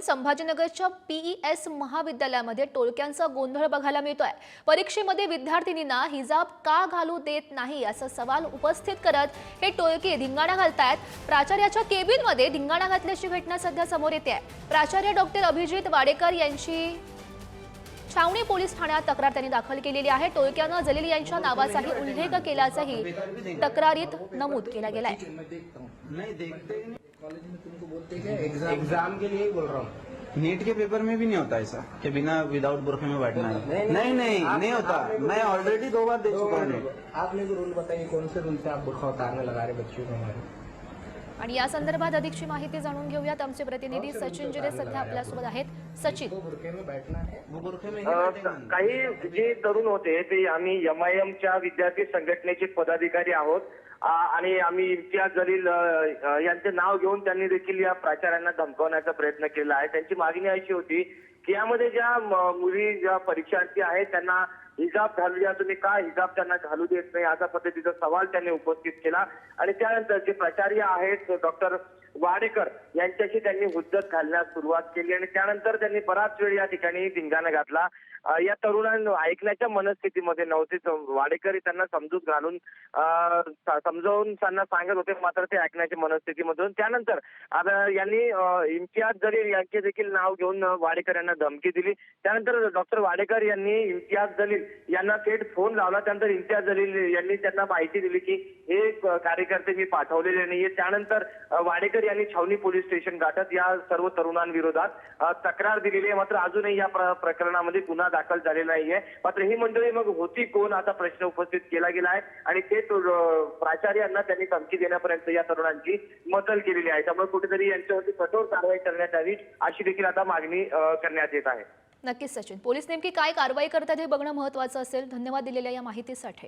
संभाजीनगरच्या PES महाविद्यालयामध्ये टोळक्यांचा गोंधळ बघायला मिळतोय। परीक्षेमध्ये विद्यार्थिनींना हिजाब का घालू देत नाही असा सवाल उपस्थित करत हे टोळके धिंगाणा घालतायत। प्राचार्याच्या केबिनमध्ये धिंगाणा घातल्याची घटना सध्या समोर येते आहे। प्राचार्य डॉक्टर अभिजित वाडेकर यांची छावणी पोलीस ठाण्यात तक्रार त्यांनी दाखल केलेली आहे। टोळक्यानं जलील यांच्या नावाचाही उल्लेख केल्याचंही तक्रारीत नमूद केलं गेलंय। कॉलेज में तुमको बोलते हैं एग्जाम के लिए ही बोल रहा हूँ। नीट के पेपर में भी नहीं होता ऐसा कि बिना विदाउट बुरखे में बैठना है। नहीं होता। मैं ऑलरेडी 2 बार दे चुका हूँ। आपने जो रूल बताइए कौन से रूल से आप बुरखा उतारने लगा रहे बच्चों को हमारे। आणि या संदर्भात अधिकची माहिती जाणून घेऊयात। आमचे प्रतिनिधी सचिन जिरे सध्या आपल्यासोबत आहेत। सचिन, काही जे तरुण होते ते आम्ही MIMच्या विद्यार्थी संघटनेचे पदाधिकारी आहोत आणि आम्ही इम्तियाज जलील यांचे नाव घेऊन त्यांनी देखील या प्राचार्यांना धमकावण्याचा प्रयत्न केला आहे। त्यांची मागणी अशी होती की यामध्ये ज्या मुली ज्या परीक्षार्थी आहेत त्यांना हिजाब घालू द्या, तुम्ही का हिजाब त्यांना घालू देत नाही अशा पद्धतीचा सवाल त्यांनी उपस्थित केला। आणि त्यानंतर जे प्राचार्य आहेत डॉक्टर वाडेकर यांच्याशी त्यांनी हुज्जत घालण्यास सुरुवात केली आणि त्यानंतर त्यांनी बराच वेळ या ठिकाणी धिंगाणा घातला। या तरुणांना ऐकण्याच्या मनस्थितीमध्ये नव्हते। वाडेकर त्यांना समजूत घालून समजावून त्यांना सांगत होते, मात्र ते ऐकण्याच्या मनस्थितीमधून त्यानंतर आता यांनी इम्तियाज जलील यांचे देखील नाव घेऊन वाडेकर यांना धमकी दिली। त्यानंतर डॉक्टर वाडेकर यांनी इम्तियाज जलील यांना थेट फोन लावला। त्यानंतर इम्तियाज जलील यांनी त्यांना माहिती दिली की हे कार्यकर्ते मी पाठवलेले नाहीये। त्यानंतर वाडेकर यांनी छावणी पोलीस स्टेशन गाठत या सर्व तरुणांविरोधात तक्रार दिलेली आहे। मात्र अजूनही या प्रकरणामध्ये गुन्हा दाखल झालेला नाहीये। मात्र ही मंडळी मग होती कोण असा प्रश्न उपस्थित केला गेला आहे आणि ते प्राचार्यांना त्यांनी धमकी देण्यापर्यंत या तरुणांची मदत केलेली आहे। त्यामुळे कुठेतरी यांच्यावरती कठोर कारवाई करण्यात यावी अशी देखील आता मागणी करण्यात येत आहे। नक्कीच सचिन, पोलीस नेमकी काय कारवाई करतात हे बघणं महत्त्वाचं असेल। धन्यवाद दिलेल्या या माहितीसाठी।